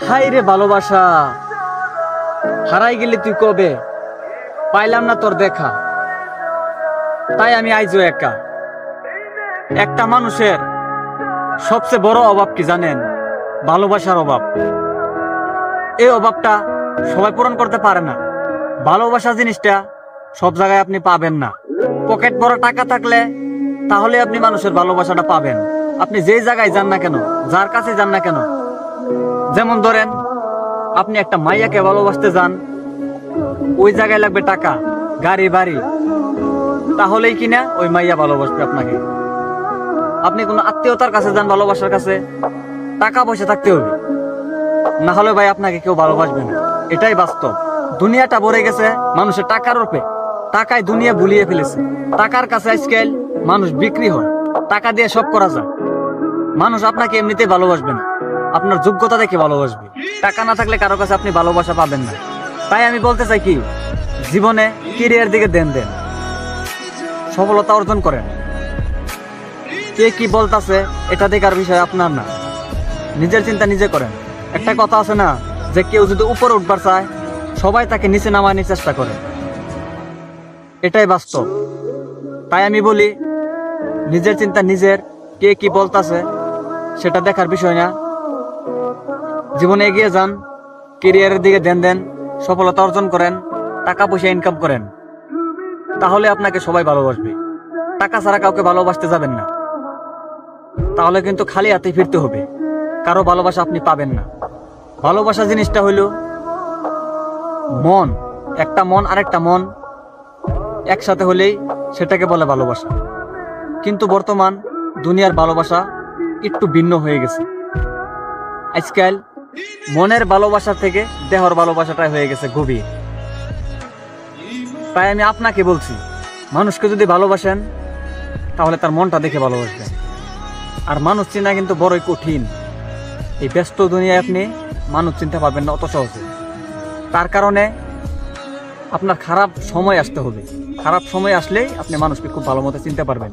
High রে ভালোবাসা, হারাই গেলি তুই কবে, পাইলাম না তোর দেখা। তাই আমি আইজো একা। একটা মানুষের সবচেয়ে বড় অভাব কি জানেন? ভালোবাসার অভাব। এই অভাবটা সবাই পূরণ করতে পারে না। ভালোবাসা জিনিসটা সব জায়গায় আপনি পাবেন না। পকেট ভরা টাকা থাকলে তাহলে আপনি মানুষের ভালোবাসাটা পাবেন। আপনি যেই জায়গায় যান না কেন, যার কাছে যান না কেন, যেমন ধরেন আপনি একটা মাইয়াকে ভালোবাসতে যান, ওই জায়গায় লাগবে টাকা, গাড়ি বাড়ি, তাহলেই কিনা ওই মাইয়া ভালোবাসবে আপনাকে। আপনি কোনো আত্মীয়তার কাছে যান, ভালোবাসার কাছে টাকা পয়সা থাকতে হবে, না হলে ভাই আপনাকে কেউ ভালোবাসবে না। এটাই বাস্তব। দুনিয়াটা ভরে গেছে মানুষের টাকার রূপে। টাকায় দুনিয়া ভুলিয়ে ফেলেছে। টাকার কাছে আজকাল মানুষ বিক্রি হয়। টাকা দিয়ে সব করা যায়। মানুষ আপনাকে এমনিতে ভালোবাসবে না, আপনার যোগ্যতা দেখে ভালোবাসবে। টাকা না থাকলে কারো কাছে আপনি ভালোবাসা পাবেন না। তাই আমি বলতে চাই কি, জীবনে ক্যারিয়ার দিকে দেন, সফলতা অর্জন করেন। কে কি বলতাছে এটা দেখার বিষয় আপনার না। নিজের চিন্তা নিজে করেন। একটা কথা আছে না, যে কেউ যদি উপরে উঠবার চায় সবাই তাকে নিচে নামানোর চেষ্টা করে। এটাই বাস্তব। তাই আমি বলি, নিজের চিন্তা নিজের, কে কি বলতাছে সেটা দেখার বিষয় না। জীবনে এগিয়ে যান, ক্যারিয়ারের দিকে দেন, সফলতা অর্জন করেন, টাকা পয়সা ইনকাম করেন, তাহলে আপনাকে সবাই ভালোবাসবে। টাকা ছাড়া কাউকে ভালোবাসতে যাবেন না, তাহলে কিন্তু খালি হাতে ফিরতে হবে। কারো ভালোবাসা আপনি পাবেন না। ভালোবাসা জিনিসটা হইল মন। একটা মন আরেকটা মন একসাথে হলেই সেটাকে বলে ভালোবাসা। কিন্তু বর্তমান দুনিয়ার ভালোবাসা একটু ভিন্ন হয়ে গেছে। আজকাল মনের ভালোবাসা থেকে দেহর ভালোবাসাটাই হয়ে গেছে গভীর। তাই আমি আপনাকে বলছি, মানুষকে যদি ভালোবাসেন তাহলে তার মনটা দেখে ভালোবাসবেন। আর মানুষ চিনা কিন্তু বড়ই কঠিন। এই ব্যস্ত দুনিয়ায় আপনি মানুষ চিনতে পারবেন না অত সহজে। তার কারণে আপনার খারাপ সময় আসতে হবে। খারাপ সময় আসলেই আপনি মানুষকে খুব ভালো মতো চিনতে পারবেন।